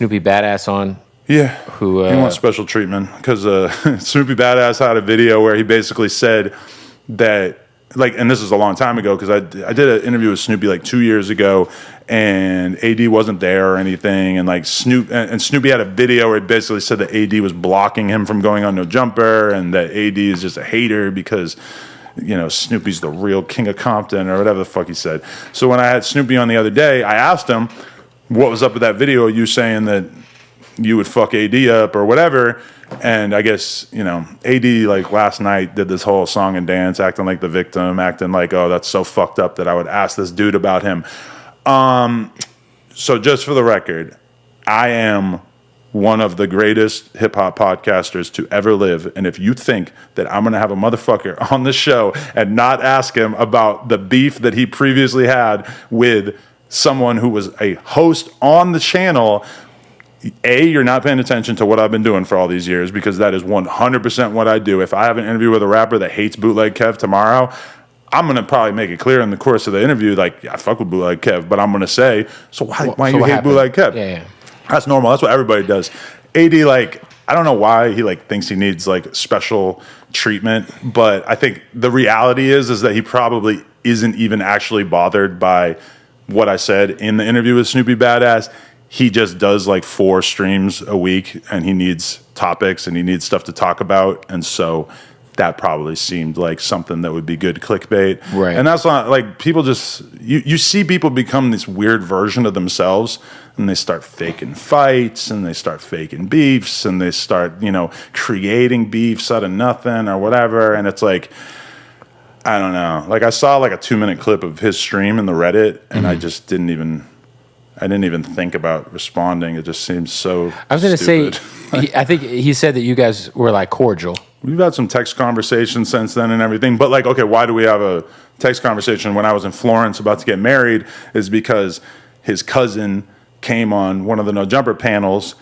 Snoopy Badass on. Yeah, Who he wants special treatment because Snoopy Badass had a video where he basically said that, like, and this is a long time ago because I did an interview with Snoopy like 2 years ago, and AD wasn't there or anything, and like Snoopy had a video where it basically said that AD was blocking him from going on No Jumper, and that AD is just a hater because, you know, Snoopy's the real king of Compton or whatever the fuck he said. So when I had Snoopy on the other day, I asked him what was up with that video, you saying that you would fuck AD up or whatever. And I guess, you know, AD like last night did this whole song and dance, acting like the victim, acting like, oh, that's so fucked up that I would ask this dude about him. So just for the record, I am one of the greatest hip hop podcasters to ever live. And if you think that I'm going to have a motherfucker on the show and not ask him about the beef that he previously had with someone who was a host on the channel, A, you're not paying attention to what I've been doing for all these years, because that is 100% what I do. If I have an interview with a rapper that hates Bootleg Kev tomorrow, I'm going to probably make it clear in the course of the interview, like, yeah, I fuck with Bootleg Kev, but I'm going to say, so why you hate Bootleg Kev? Yeah. That's normal. That's what everybody does. AD, like, I don't know why he like thinks he needs like special treatment, but I think the reality is that he probably isn't even actually bothered by what I said in the interview with Snoopy Badass. He just does like 4 streams a week, and he needs topics and he needs stuff to talk about, and so that probably seemed like something that would be good clickbait. Right. And that's not like, people just, you see people become this weird version of themselves, and they start faking fights, and they start faking beefs, and they start, you know, creating beefs out of nothing or whatever. And it's like, I don't know. Like, I saw like a 2-minute clip of his stream in the Reddit, and I just didn't even think about responding. It just seems so I was going to say, stupid. I think he said that you guys were like cordial. We've had some text conversations since then and everything. But like, okay, why do we have a text conversation when I was in Florence about to get married? Is because his cousin came on one of the No Jumper panels,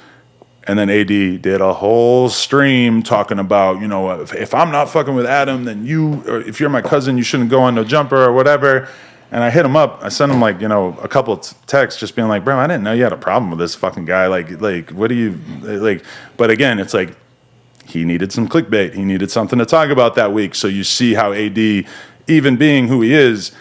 and then AD did a whole stream talking about, you know, if I'm not fucking with Adam, then you, or if you're my cousin, you shouldn't go on No Jumper or whatever. And I hit him up. I sent him like, you know, a couple of texts just being like, bro, I didn't know you had a problem with this fucking guy. Like, what do you, like, but again, it's like, he needed some clickbait. He needed something to talk about that week. So you see how AD, even being who he is,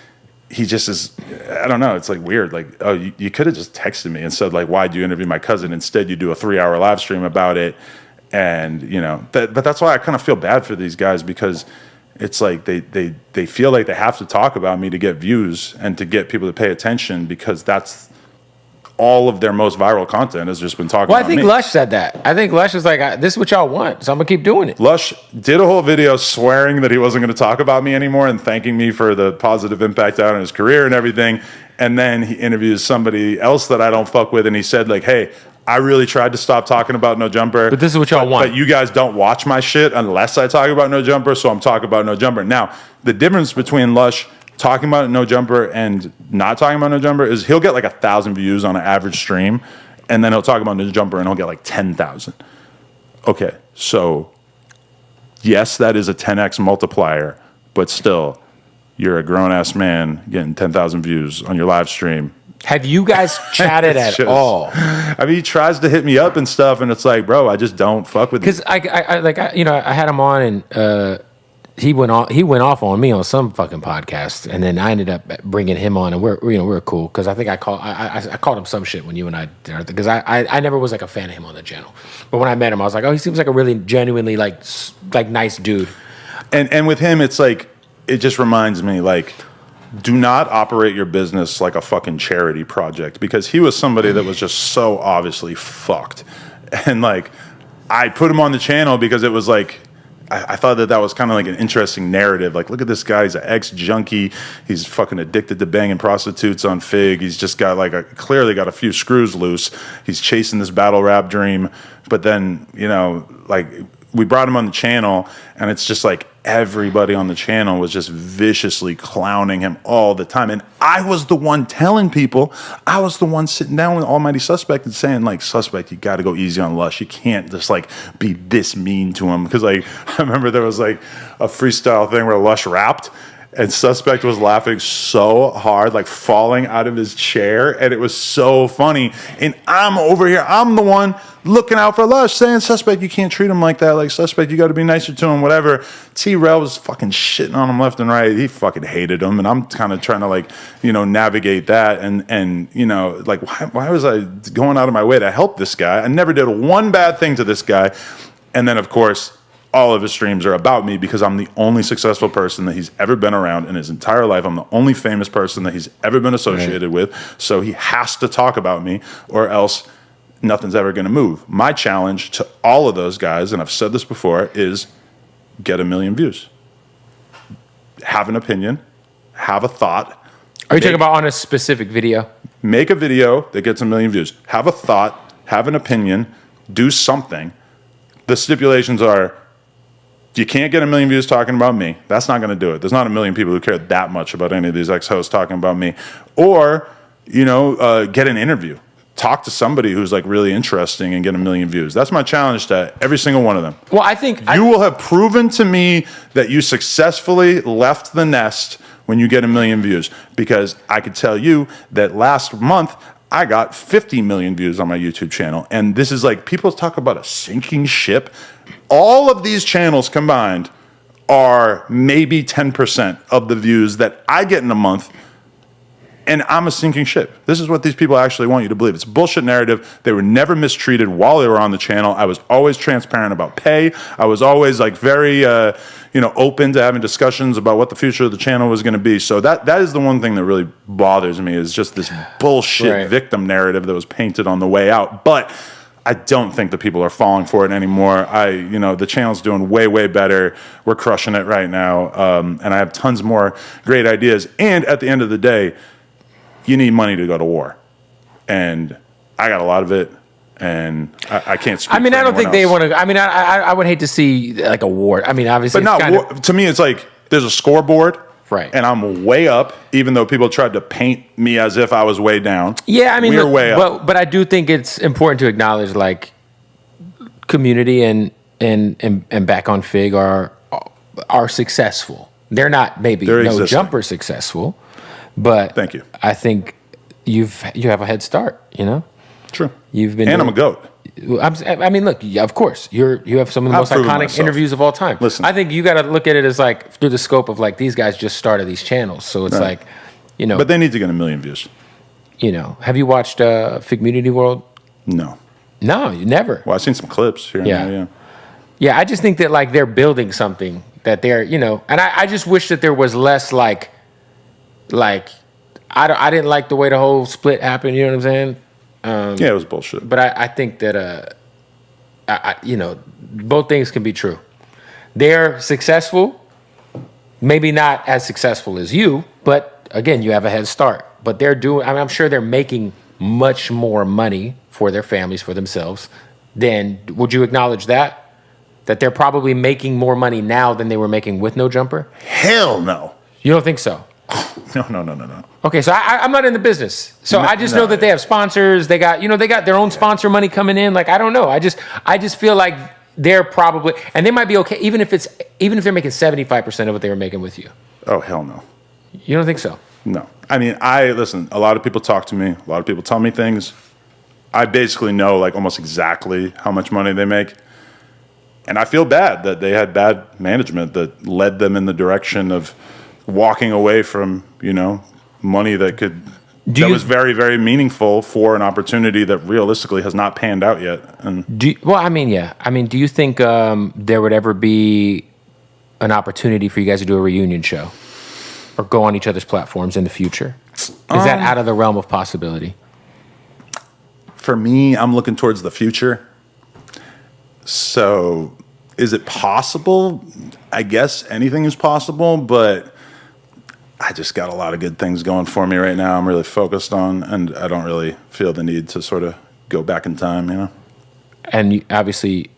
he just is, I don't know, it's like weird. Like, oh, you could have just texted me and said, like, why'd you interview my cousin? Instead, you do a 3-hour live stream about it. And, you know, but that's why I kind of feel bad for these guys, because it's like they feel like they have to talk about me to get views and to get people to pay attention, because that's all of their most viral content has just been talking about me. Well, I think Lush said that. I think Lush was like, this is what y'all want, so I'm going to keep doing it. Lush did a whole video swearing that he wasn't going to talk about me anymore and thanking me for the positive impact out on his career and everything. And then he interviews somebody else that I don't fuck with, and he said, like, hey, I really tried to stop talking about No Jumper. But this is what y'all want. But you guys don't watch my shit unless I talk about No Jumper, so I'm talking about No Jumper. Now, the difference between Lush talking about No Jumper and not talking about No Jumper is he'll get like 1,000 views on an average stream, and then he'll talk about No Jumper and he'll get like 10,000. Okay, so yes, that is a 10x multiplier, but still, you're a grown-ass man getting 10,000 views on your live stream. Have you guys chatted at all? I mean, he tries to hit me up and stuff, and it's like, bro, I just don't fuck with you. Because I had him on, and he went off on me on some fucking podcast, and then I ended up bringing him on, and we're cool, because I think I called him some shit when you and I did, because I never was like a fan of him on the channel, but when I met him, I was like, oh, he seems like a really genuinely like nice dude. And with him, it's like, it just reminds me, like, do not operate your business like a fucking charity project, because he was somebody that was just so obviously fucked. And like, I put him on the channel because it was like, I thought that was kind of like an interesting narrative. Like, look at this guy, he's an ex-junkie, he's fucking addicted to banging prostitutes on Fig, he's just got like clearly got a few screws loose, he's chasing this battle rap dream. But then, you know, like, we brought him on the channel, and it's just like everybody on the channel was just viciously clowning him all the time. And I was the one telling people, I was the one sitting down with Almighty Suspect and saying, like, Suspect, you got to go easy on Lush. You can't just like be this mean to him. Because like, I remember there was like a freestyle thing where Lush rapped, And Suspect was laughing so hard, like falling out of his chair, and it was so funny. And I'm over here, I'm the one looking out for Lush, saying, Suspect, you can't treat him like that. Like, Suspect, you got to be nicer to him, whatever. T-Rail was fucking shitting on him left and right. He fucking hated him, and I'm kind of trying to, like, you know, navigate that. And you know, like, why was I going out of my way to help this guy? I never did one bad thing to this guy. And then, of course, all of his streams are about me because I'm the only successful person that he's ever been around in his entire life. I'm the only famous person that he's ever been associated with. So he has to talk about me or else nothing's ever going to move. My challenge to all of those guys, and I've said this before, is get 1 million views. Have an opinion. Have a thought. Are you talking about on a specific video? Make a video that gets 1 million views. Have a thought. Have an opinion. Do something. The stipulations are, you can't get 1 million views talking about me. That's not going to do it. There's not 1 million people who care that much about any of these ex-hosts talking about me. Or, you know, get an interview. Talk to somebody who's like really interesting and get 1 million views. That's my challenge to every single one of them. Well, I think you will have proven to me that you successfully left the nest when you get 1 million views. Because I could tell you that last month, I got 50 million views on my YouTube channel. And this is like, people talk about a sinking ship. All of these channels combined are maybe 10% of the views that I get in a month, and I'm a sinking ship. This is what these people actually want you to believe. It's a bullshit narrative. They were never mistreated while they were on the channel. I was always transparent about pay. I was always like very, open to having discussions about what the future of the channel was going to be. So that is the one thing that really bothers me, is just this bullshit victim narrative that was painted on the way out. But I don't think that people are falling for it anymore. The channel's doing way, way better. We're crushing it right now. And I have tons more great ideas. And at the end of the day, you need money to go to war. And I got a lot of it. And I can't speak. I mean, for I don't think else. they want to. I mean, I would hate to see like a war. I mean, obviously, but not war. To me, it's like there's a scoreboard, right? And I'm way up, even though people tried to paint me as if I was way down. Yeah, I mean, we're way up. But I do think it's important to acknowledge like community and back on Fig are successful. They're not maybe no jumper successful, but thank you. I think you have a head start. You know. True. You've been. And I'm a goat. I mean, look. Of course, you have some of the most iconic interviews of all time. Listen, I think you got to look at it as like through the scope of like these guys just started these channels, so it's like, But they need to get 1 million views. Have you watched Figmunity World? No. No, you never. Well, I've seen some clips here and there. Yeah. I just think that like they're building something that they're and I just wish that there was less like I didn't like the way the whole split happened. You know what I'm saying? It was bullshit. But I think that, both things can be true. They're successful, maybe not as successful as you, but again, you have a head start. But I'm sure they're making much more money for their families, for themselves. Then, would you acknowledge that? That they're probably making more money now than they were making with No Jumper? Hell no. You don't think so? No. Okay, so I'm not in the business. So I just know that they have sponsors. They got their own sponsor money coming in. Like, I don't know. I just feel like they're probably, and they might be okay even if they're making 75% of what they were making with you. Oh, hell no. You don't think so? No. I mean, listen, a lot of people talk to me. A lot of people tell me things. I basically know like almost exactly how much money they make. And I feel bad that they had bad management that led them in the direction of walking away from, money that was very, very meaningful for an opportunity that realistically has not panned out yet. And do you think there would ever be an opportunity for you guys to do a reunion show or go on each other's platforms in the future? Is that out of the realm of possibility? For me, I'm looking towards the future. So is it possible? I guess anything is possible, but I just got a lot of good things going for me right now. I'm really focused on, and I don't really feel the need to sort of go back in time, And obviously,